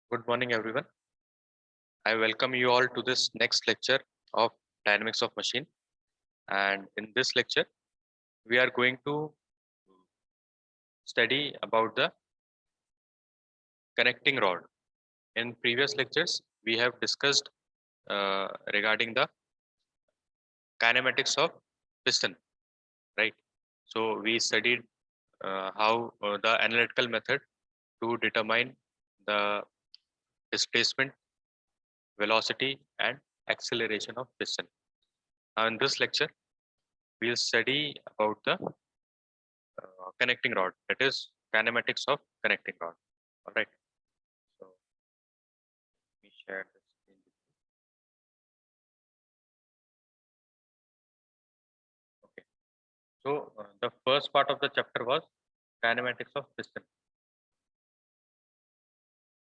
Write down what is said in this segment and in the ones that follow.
Good morning, everyone. I welcome you all to this next lecture of Dynamics of Machine. And in this lecture, we are going to study about the connecting rod. In previous lectures, we have discussed regarding the kinematics of piston, right? So we studied how the analytical method to determine the displacement, velocity, and acceleration of piston. Now, in this lecture, we'll study about the connecting rod, that is kinematics of connecting rod. All right, so let me share the screen with you. Okay, so the first part of the chapter was kinematics of piston,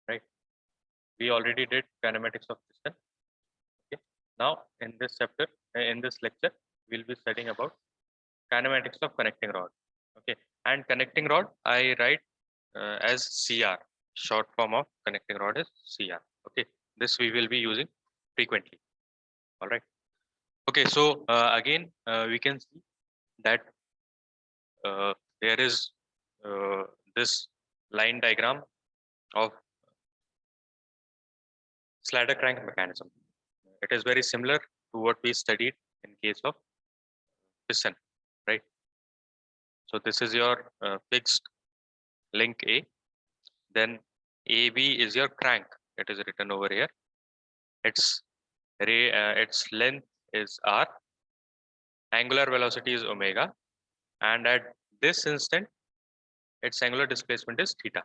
right? We already did kinematics of piston. Okay, now in this chapter, in this lecture, we'll be studying about kinematics of connecting rod. Okay, and connecting rod I write as CR. Short form of connecting rod is CR. Okay, this we will be using frequently. All right. Okay, so again, we can see that there is uh, this line diagram of slider crank mechanism. It is very similar to what we studied in case of piston, right? So this is your fixed link A. Then AB is your crank. It is written over here. Its length is R. Angular velocity is omega, and at this instant, its angular displacement is theta.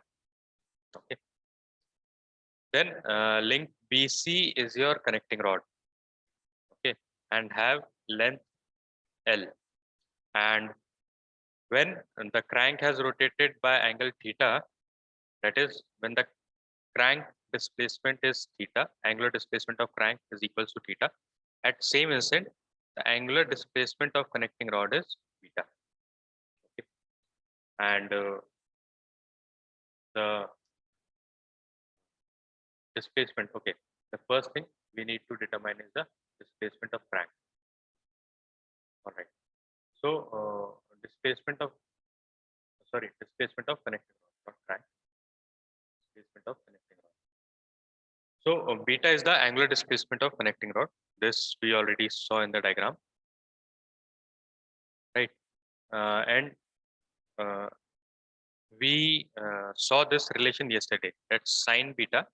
Okay. Then link BC is your connecting rod, okay, and have length L. And when the crank has rotated by angle theta, that is when the crank displacement is theta, angular displacement of crank is equals to theta. At same instant, the angular displacement of connecting rod is beta. Okay. And the displacement, okay, the first thing we need to determine is the displacement of crank. All right. So displacement of connecting rod, not crank. Displacement of connecting rod. So beta is the angular displacement of connecting rod. This we already saw in the diagram, right? And uh, we saw this relation yesterday. That sine beta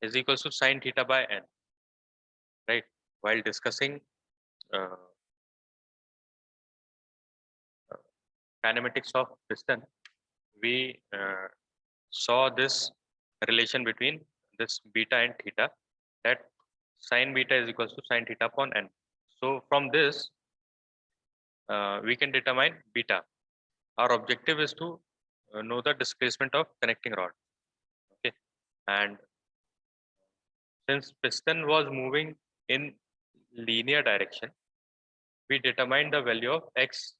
is equals to sine theta by n, right? While discussing uh, uh, kinematics of piston, we saw this relation between this beta and theta, that sine beta is equals to sine theta upon n. So from this, we can determine beta. Our objective is to know the displacement of connecting rod. Okay, and since piston was moving in linear direction, we determined the value of x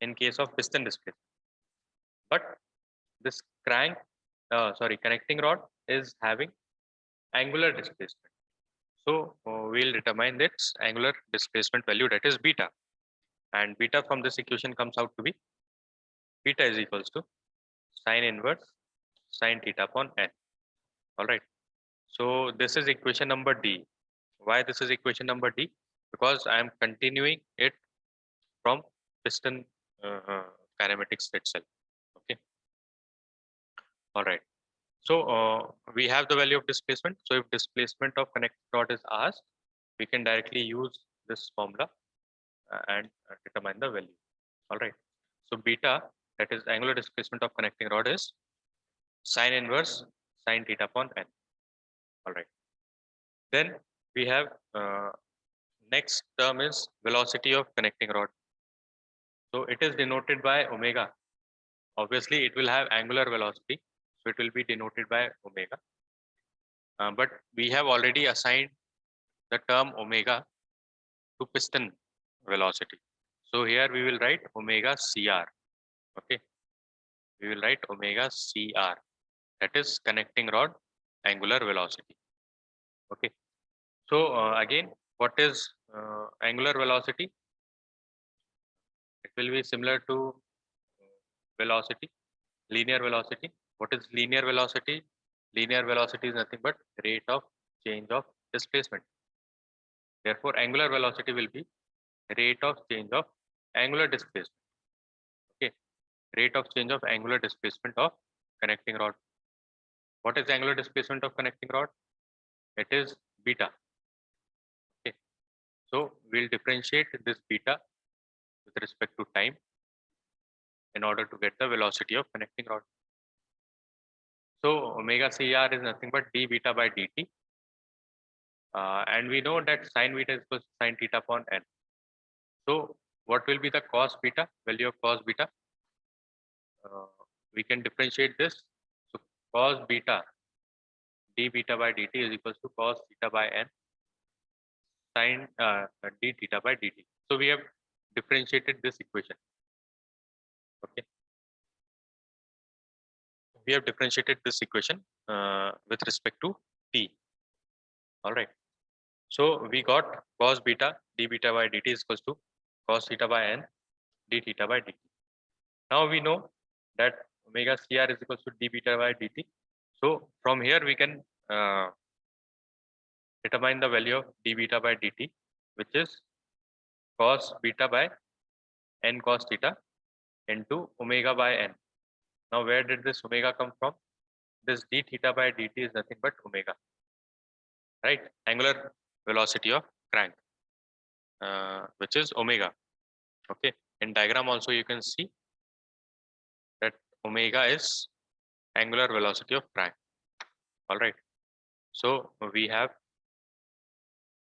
in case of piston displacement. But this connecting rod is having angular displacement. So we'll determine its angular displacement value, that is beta. And beta from this equation comes out to be beta is equals to sine inverse sine theta upon n. All right. So this is equation number D. Why this is equation number D? Because I am continuing it from piston kinematics itself. Okay. All right. So we have the value of displacement. So if displacement of connecting rod is asked, we can directly use this formula and determine the value. All right. So beta, that is angular displacement of connecting rod, is sine inverse sine theta upon n. All right. Then we have next term is velocity of connecting rod. So it is denoted by omega. Obviously, it will have angular velocity, so it will be denoted by omega. But we have already assigned the term omega to piston velocity. So here we will write omega CR. Okay, we will write omega CR. That is connecting rod angular velocity. Okay. So again, what is angular velocity? It will be similar to velocity, linear velocity. What is linear velocity? Linear velocity is nothing but rate of change of displacement. Therefore, angular velocity will be rate of change of angular displacement. Okay, rate of change of angular displacement of connecting rod. What is angular displacement of connecting rod? It is beta. Okay, so we'll differentiate this beta with respect to time in order to get the velocity of connecting rod. So omega CR is nothing but d beta by dt. And we know that sine beta is equal to sine theta upon n. So what will be the cos beta, value of cos beta? We can differentiate this. So cos beta d beta by dt is equals to cos theta by n sine d theta by dt. So we have differentiated this equation. Okay. We have differentiated this equation with respect to t. All right. So we got cos beta d beta by dt is equals to cos theta by n d theta by dt. Now we know that omega CR is equals to d beta by dt. So from here we can determine the value of d beta by dt, which is cos beta by n cos theta into omega by n. Now where did this omega come from? This d theta by dt is nothing but omega, right? Angular velocity of crank, which is omega. Okay. In diagram also you can see that omega is angular velocity of crank. All right. So we have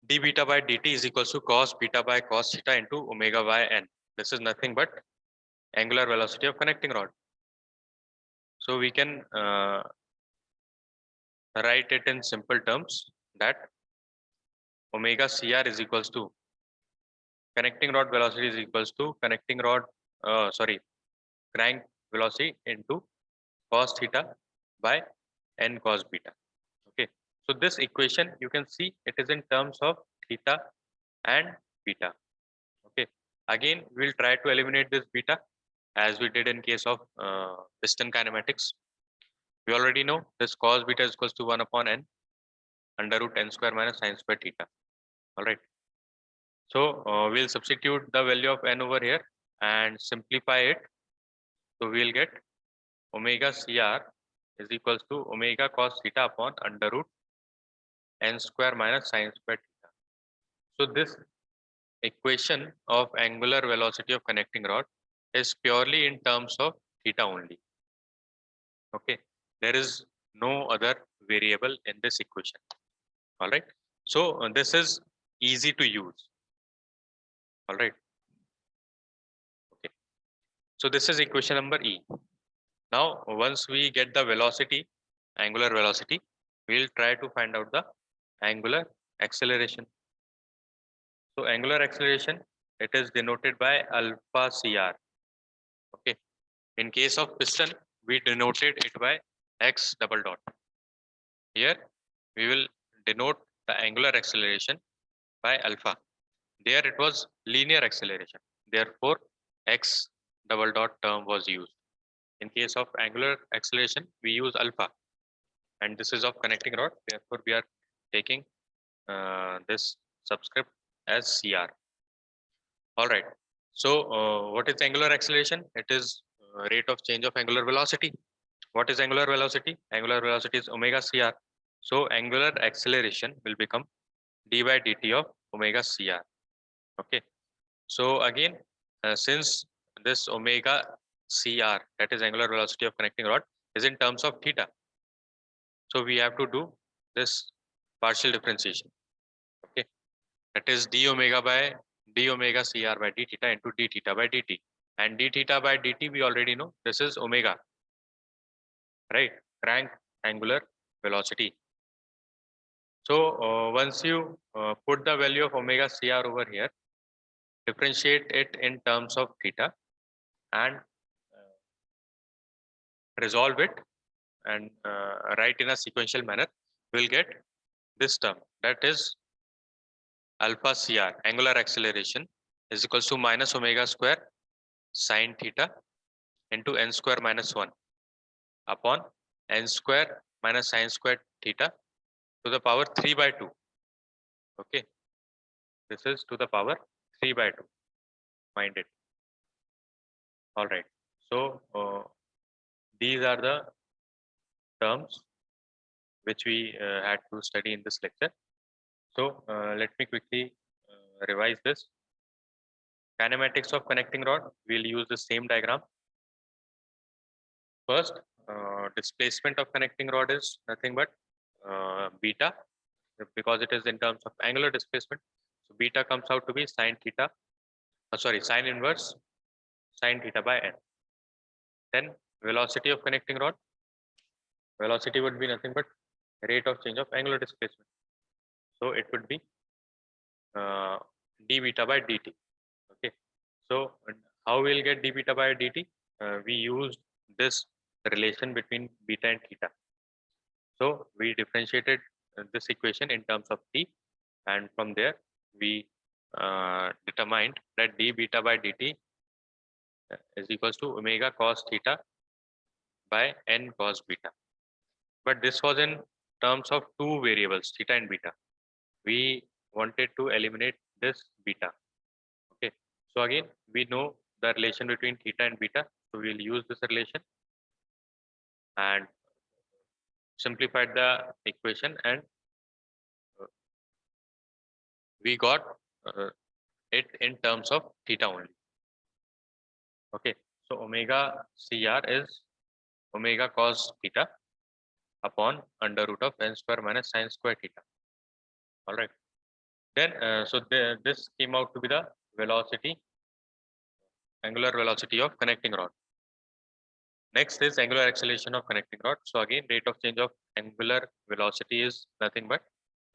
d beta by dt is equals to cos beta by cos theta into omega by n. This is nothing but angular velocity of connecting rod. So we can write it in simple terms that omega CR is equals to connecting rod velocity is equals to connecting rod crank velocity into cos theta by n cos beta. Okay, so this equation you can see it is in terms of theta and beta. Okay, again we'll try to eliminate this beta as we did in case of piston kinematics. We already know this cos beta is equals to 1 upon n under root n square minus sin square theta. All right. So we'll substitute the value of n over here and simplify it. So we'll get omega CR is equals to omega cos theta upon under root n square minus sin square theta. So this equation of angular velocity of connecting rod is purely in terms of theta only. Okay, there is no other variable in this equation. All right. So this is easy to use. All right. Okay. So this is equation number E. Now, once we get the velocity, angular velocity, we'll try to find out the angular acceleration. So angular acceleration, it is denoted by alpha CR. Okay. In case of piston, we denoted it by x double dot. Here, we will denote the angular acceleration by alpha. There it was linear acceleration. Therefore, x double dot term was used. In case of angular acceleration, we use alpha. And this is of connecting rod. Therefore, we are taking this subscript as CR. All right. So, what is angular acceleration? It is rate of change of angular velocity. What is angular velocity? Angular velocity is omega CR. So, angular acceleration will become d by dt of omega CR. Okay. So, again, since this omega CR, that is angular velocity of connecting rod, is in terms of theta. So, we have to do this partial differentiation. Okay. That is d omega CR by d theta into d theta by dt. And d theta by dt, we already know this is omega, right? Crank angular velocity. So once you put the value of omega CR over here, differentiate it in terms of theta and resolve it, and write in a sequential manner, we'll get this term, that is alpha CR, angular acceleration, is equals to minus omega square sine theta into n square minus 1 upon n square minus sine square theta to the power 3 by 2. Okay, this is to the power 3 by 2. Mind it. All right. So these are the terms which we had to study in this lecture. So let me quickly revise this. Kinematics of connecting rod, we'll use the same diagram. First, displacement of connecting rod is nothing but beta, because it is in terms of angular displacement. So beta comes out to be sine theta, sine inverse sine theta by n. Then velocity of connecting rod, velocity would be nothing but rate of change of angular displacement. So it would be d beta by dt. Okay, so how we'll get d beta by dt? We used this relation between beta and theta. So we differentiated this equation in terms of t, and from there we determined that d beta by dt is equals to omega cos theta by n cos beta. But this was in terms of two variables, theta and beta. We wanted to eliminate this beta. Okay, so again we know the relation between theta and beta, so we'll use this relation and simplified the equation, and we got it in terms of theta only. Okay, so omega CR is omega cos theta upon under root of n square minus sine square theta. All right. Then this came out to be the velocity, angular velocity of connecting rod. Next is angular acceleration of connecting rod. So again, rate of change of angular velocity is nothing but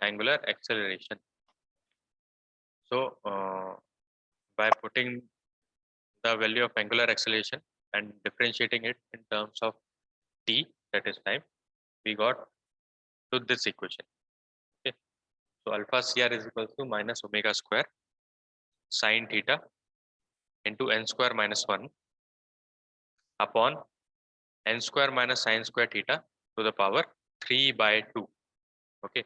angular acceleration. So by putting the value of angular acceleration and differentiating it in terms of t, that is time, we got to this equation. Okay, so alpha CR is equal to minus omega square sine theta into n square minus 1 upon n square minus sine square theta to the power 3 by 2. Okay,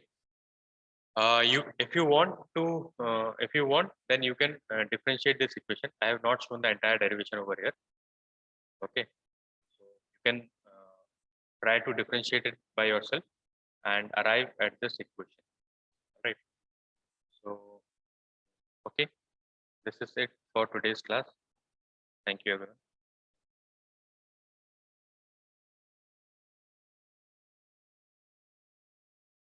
if you want, then you can differentiate this equation. I have not shown the entire derivation over here. Okay, so you can try to differentiate it by yourself and arrive at this equation, right? So okay, this is it for today's class. Thank you everyone.